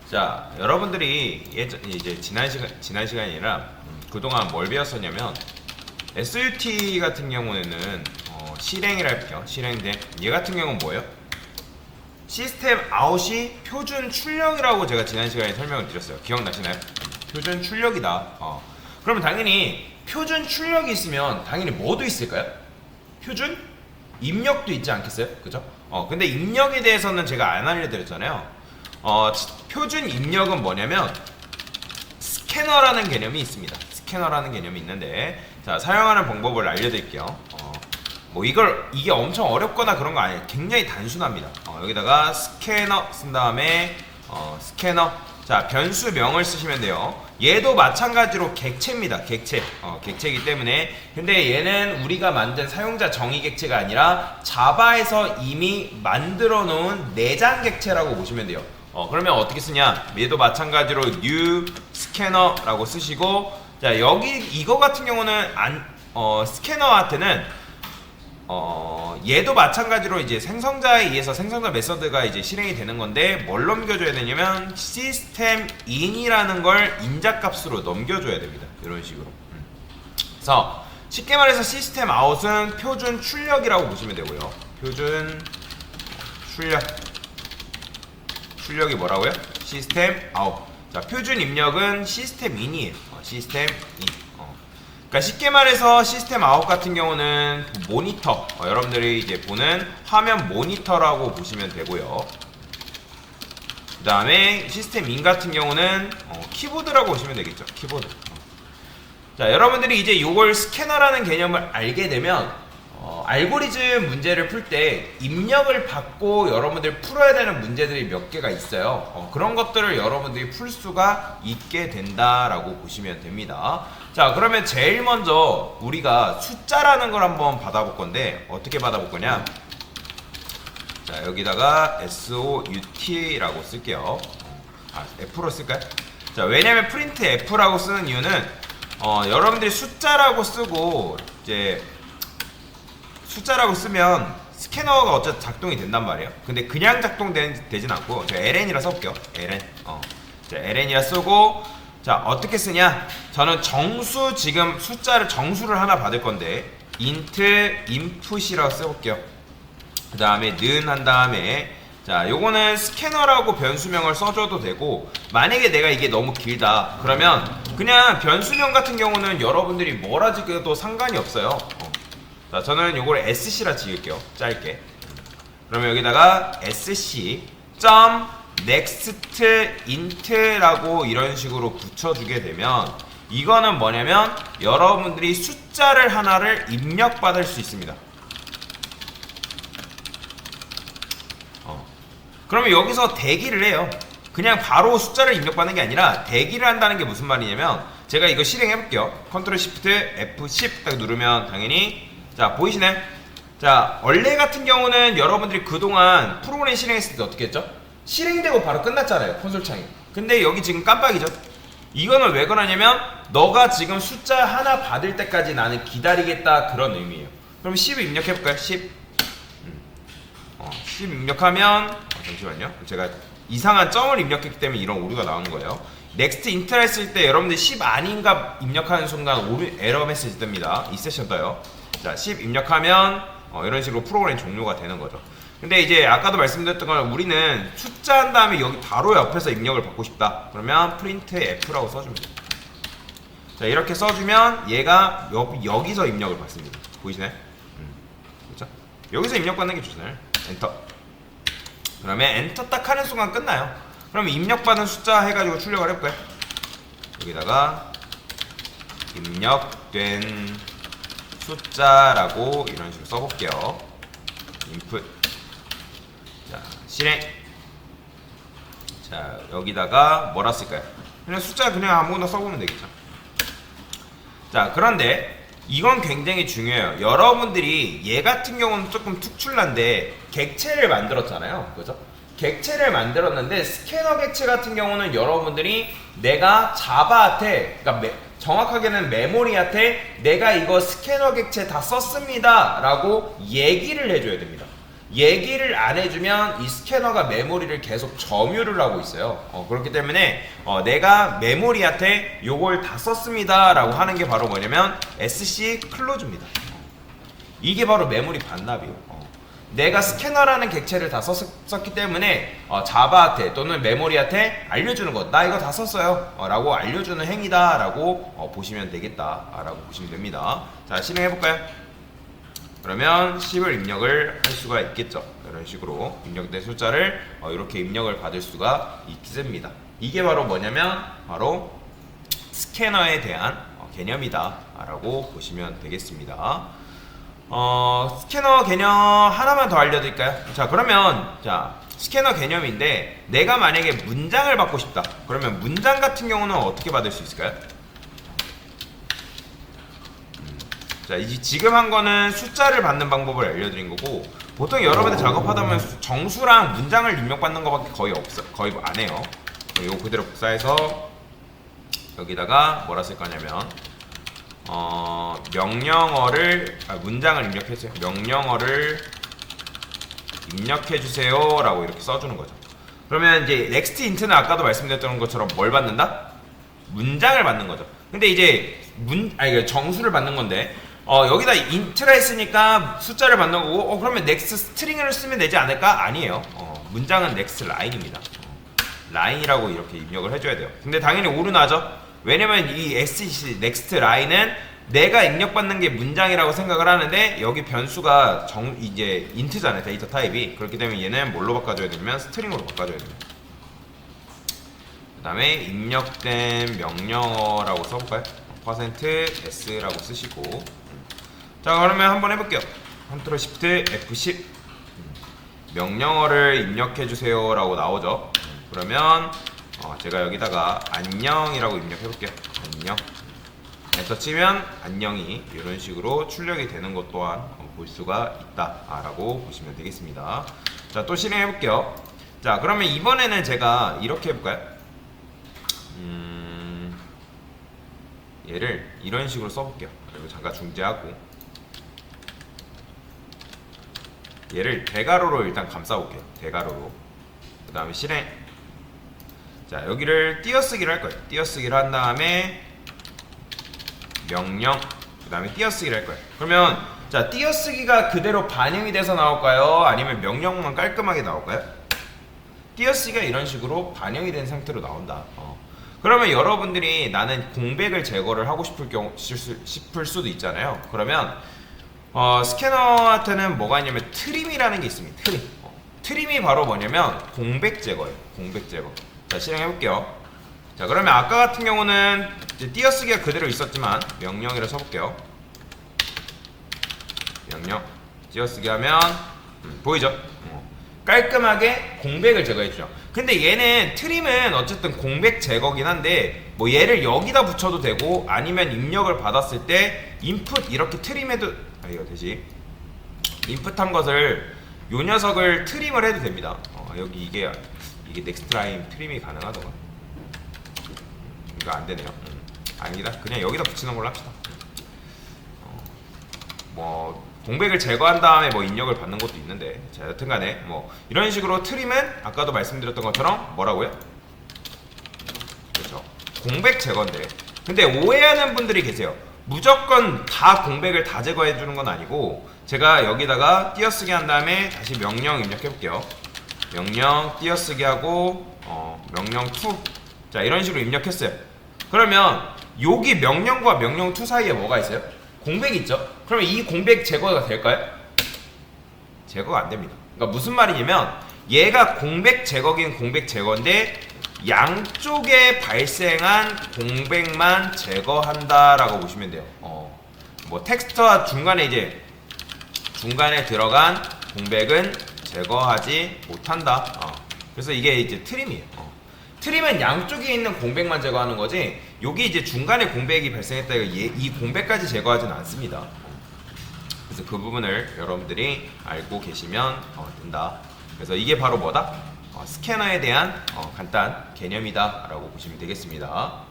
자, 여러분들이 이제 지난 시간이라 그동안 뭘 배웠었냐면 SUT 같은 경우에는 실행이라 할게요. 실행된 얘 같은 경우는 뭐예요? 시스템 아웃이 표준 출력이라고 제가 지난 시간에 설명을 드렸어요. 기억나시나요? 표준 출력이다. 그러면 당연히 표준 출력이 있으면 당연히 뭐도 있을까요? 표준 입력도 있지 않겠어요? 그죠? 근데 입력에 대해서는 제가 안 알려드렸잖아요. 표준 입력은 뭐냐면 스캐너라는 개념이 있습니다. 스캐너라는 개념이 있는데, 자, 사용하는 방법을 알려드릴게요. 이게 엄청 어렵거나 그런 거 아니에요. 굉장히 단순합니다. 여기다가 스캐너 쓴 다음에 스캐너, 자, 변수명을 쓰시면 돼요. 얘도 마찬가지로 객체입니다. 객체. 객체이기 때문에. 근데 얘는 우리가 만든 사용자 정의 객체가 아니라 자바에서 이미 만들어 놓은 내장 객체라고 보시면 돼요. 그러면 어떻게 쓰냐? 얘도 마찬가지로 new scanner라고 쓰시고, 자, 여기 이거 같은 경우는 스캐너한테는 얘도 마찬가지로 이제 생성자에 의해서 생성자 메서드가 이제 실행이 되는 건데, 뭘 넘겨줘야 되냐면 시스템 in이라는 걸 인자값으로 넘겨줘야 됩니다. 이런 식으로. 그래서 쉽게 말해서 시스템 아웃은 표준 출력이라고 보시면 되고요. 표준 출력이 뭐라고요? 시스템 아웃. 자, 표준 입력은 시스템 in이에요. 시스템 in. 그러니까 쉽게 말해서 시스템 아웃 같은 경우는 모니터, 여러분들이 이제 보는 화면 모니터라고 보시면 되고요. 그 다음에 시스템 인 같은 경우는 키보드라고 보시면 되겠죠. 키보드. 자, 여러분들이 이제 요걸 스캐너라는 개념을 알게 되면 알고리즘 문제를 풀 때 입력을 받고 여러분들이 풀어야 되는 문제들이 몇 개가 있어요. 그런 것들을 여러분들이 풀 수가 있게 된다라고 보시면 됩니다. 자, 그러면 제일 먼저 우리가 숫자라는 걸 한번 받아볼 건데, 어떻게 받아볼 거냐? 자, 여기다가 SOUT라고 쓸게요. F로 쓸까요? 자, 왜냐면 프린트 F라고 쓰는 이유는 여러분들이 숫자라고 쓰고 이제 숫자라고 쓰면 스캐너가 어쨌든 작동이 된단 말이에요. 근데 그냥 작동되진 않고, 제가 ln이라 써볼게요. ln. 자, ln이라 쓰고, 자, 어떻게 쓰냐? 저는 지금 숫자를 정수를 하나 받을 건데 int input이라고 써볼게요. 그 다음에 는 한 다음에, 자, 요거는 스캐너라고 변수명을 써줘도 되고, 만약에 내가 이게 너무 길다 그러면 그냥 변수명 같은 경우는 여러분들이 뭐라 지어도 상관이 없어요. 자, 저는 요걸 sc라 지을게요. 짧게. 그러면 여기다가 sc next int라고 이런 식으로 붙여주게 되면, 이거는 뭐냐면 여러분들이 숫자를 하나를 입력받을 수 있습니다. 그러면 여기서 대기를 해요. 그냥 바로 숫자를 입력받는 게 아니라 대기를 한다는 게 무슨 말이냐면, 제가 이거 실행해 볼게요. 컨트롤 시프트 F10 딱 누르면 당연히, 자, 보이시나요? 자, 원래 같은 경우는 여러분들이 그동안 프로그램 실행했을 때 어떻게 했죠? 실행되고 바로 끝났잖아요, 콘솔 창이. 근데 여기 지금 깜빡이죠? 이거는 왜 그러냐면 너가 지금 숫자 하나 받을 때까지 나는 기다리겠다, 그런 의미예요. 그럼 10을 입력해볼까요? 10. 10 입력하면, 잠시만요, 제가 이상한 점을 입력했기 때문에 이런 오류가 나오는 거예요. 넥스트 인트라 했을 때 여러분들 10 아닌가 입력하는 순간 에러 메시지 뜹니다. 이 세션 떠요. 자, 10 입력하면 이런 식으로 프로그램 종료가 되는 거죠. 근데 이제 아까도 말씀드렸던 건, 우리는 숫자 한 다음에 여기 바로 옆에서 입력을 받고 싶다 그러면 프린트 F라고 써주면 돼요. 자, 이렇게 써주면 얘가 여기서 입력을 받습니다. 보이시나요? 그렇죠? 여기서 입력받는 게 좋잖아요. 엔터. 그러면 엔터 딱 하는 순간 끝나요. 그럼 입력받은 숫자 해가지고 출력을 해볼까요? 여기다가 입력된 숫자라고 이런 식으로 써볼게요. input. 자, 실행. 자, 여기다가 뭐라 쓸까요? 그냥 숫자 그냥 아무거나 써보면 되겠죠. 자, 그런데 이건 굉장히 중요해요. 여러분들이 얘 같은 경우는 조금 특출난데 객체를 만들었잖아요. 그죠? 객체를 만들었는데 스캐너 객체 같은 경우는 여러분들이 내가 자바한테, 그러니까 정확하게는 메모리한테 내가 이거 스캐너 객체 다 썼습니다 라고 얘기를 해줘야 됩니다. 얘기를 안 해주면 이 스캐너가 메모리를 계속 점유를 하고 있어요. 그렇기 때문에 내가 메모리한테 요걸 다 썼습니다 라고 하는 게 바로 뭐냐면 SC 클로즈입니다. 이게 바로 메모리 반납이에요. 내가 스캐너라는 객체를 다 썼기 때문에 자바한테 또는 메모리한테 알려주는 것, 나 이거 다 썼어요 라고 알려주는 행위다 라고 보시면 되겠다 라고 보시면 됩니다. 자, 실행해볼까요? 그러면 10을 입력을 할 수가 있겠죠. 이런 식으로 입력된 숫자를 이렇게 입력을 받을 수가 있습니다. 이게 바로 뭐냐면 바로 스캐너에 대한 개념이다 라고 보시면 되겠습니다. 스캐너 개념 하나만 더 알려드릴까요? 자, 그러면 스캐너 개념인데 내가 만약에 문장을 받고 싶다. 그러면 문장 같은 경우는 어떻게 받을 수 있을까요? 자, 이제 지금 한 거는 숫자를 받는 방법을 알려드린 거고, 보통 여러분들 작업하다 보면 정수랑 문장을 입력받는 거밖에 거의 안 해요. 이거 그대로 복사해서 여기다가 뭐라 쓸 거냐면 명령어를 문장을 입력해주세요. 명령어를 입력해주세요 라고 이렇게 써주는 거죠. 그러면 이제 next int는 아까도 말씀드렸던 것처럼 뭘 받는다? 문장을 받는 거죠. 근데 이제 정수를 받는 건데 여기다 int라 했으니까 숫자를 받는 거고 그러면 next string을 쓰면 되지 않을까? 아니에요. 문장은 next line입니다. line이라고 이렇게 입력을 해줘야 돼요. 근데 당연히 오류나죠? 왜냐면 이 SC next line은 내가 입력받는 게 문장이라고 생각을 하는데 여기 변수가 이제 int잖아요. 데이터 타입이. 그렇기 때문에 얘는 뭘로 바꿔줘야 되냐면 스트링으로 바꿔줘야 됩니다. 그 다음에 입력된 명령어라고 써볼까요? %s라고 쓰시고, 자, 그러면 한번 해볼게요. 컨트롤 시프트 F10 명령어를 입력해주세요 라고 나오죠. 그러면 제가 여기다가 안녕이라고 입력해볼게요. 안녕. 엔터 치면 안녕이 이런 식으로 출력이 되는 것 또한 볼 수가 있다 라고 보시면 되겠습니다. 자, 또 실행해볼게요. 자, 그러면 이번에는 제가 이렇게 해볼까요? 얘를 이런 식으로 써볼게요. 그리고 잠깐 중지하고 얘를 대괄호로 일단 감싸볼게요. 대괄호로. 그 다음에 실행. 자, 여기를 띄어쓰기를 할 거예요. 띄어쓰기를 한 다음에 명령, 그 다음에 띄어쓰기를 할 거예요. 그러면 자, 띄어쓰기가 그대로 반영이 돼서 나올까요? 아니면 명령만 깔끔하게 나올까요? 띄어쓰기가 이런 식으로 반영이 된 상태로 나온다. 그러면 여러분들이 나는 공백을 제거를 하고 싶을 수도 있잖아요. 그러면 스캐너한테는 뭐가 있냐면 트림이라는 게 있습니다. 트림이 바로 뭐냐면 공백 제거예요. 공백 제거. 자, 실행해볼게요. 자, 그러면 아까 같은 경우는 이제 띄어쓰기가 그대로 있었지만 명령이라 쳐볼게요. 명령 띄어쓰기 하면 보이죠? 깔끔하게 공백을 제거해주죠. 근데 얘는 트림은 어쨌든 공백 제거긴 한데 뭐 얘를 여기다 붙여도 되고 아니면 입력을 받았을 때 인풋 이렇게 트림해도 이거 되지? 인풋한 것을 요 녀석을 트림을 해도 됩니다. 여기 이게 넥스트 라인 트림이 가능하더라. 이거 안 되네요. 아니다. 그냥 여기다 붙이는 걸로 합시다. 뭐 공백을 제거한 다음에 뭐 입력을 받는 것도 있는데, 자, 여튼간에 뭐 이런 식으로 트림은 아까도 말씀드렸던 것처럼 뭐라고요? 그렇죠. 공백 제거인데. 근데 오해하는 분들이 계세요. 무조건 다 공백을 다 제거해 주는 건 아니고, 제가 여기다가 띄어쓰기 한 다음에 다시 명령 입력해 볼게요. 명령 띄어쓰기 하고 명령 to. 자, 이런 식으로 입력했어요. 그러면 여기 명령과 명령 to 사이에 뭐가 있어요? 공백이 있죠? 그러면 이 공백 제거가 될까요? 제거가 안 됩니다. 그러니까 무슨 말이냐면 얘가 공백 제거긴 공백 제거인데 양쪽에 발생한 공백만 제거한다라고 보시면 돼요. 뭐 텍스트와 중간에 들어간 공백은 제거하지 못한다. 그래서 이게 이제 트림이에요. 트림은 양쪽에 있는 공백만 제거하는 거지, 여기 이제 중간에 공백이 발생했다 이 공백까지 제거하지는 않습니다. 그래서 그 부분을 여러분들이 알고 계시면 된다. 그래서 이게 바로 뭐다? 스캐너에 대한 간단 개념이다 라고 보시면 되겠습니다.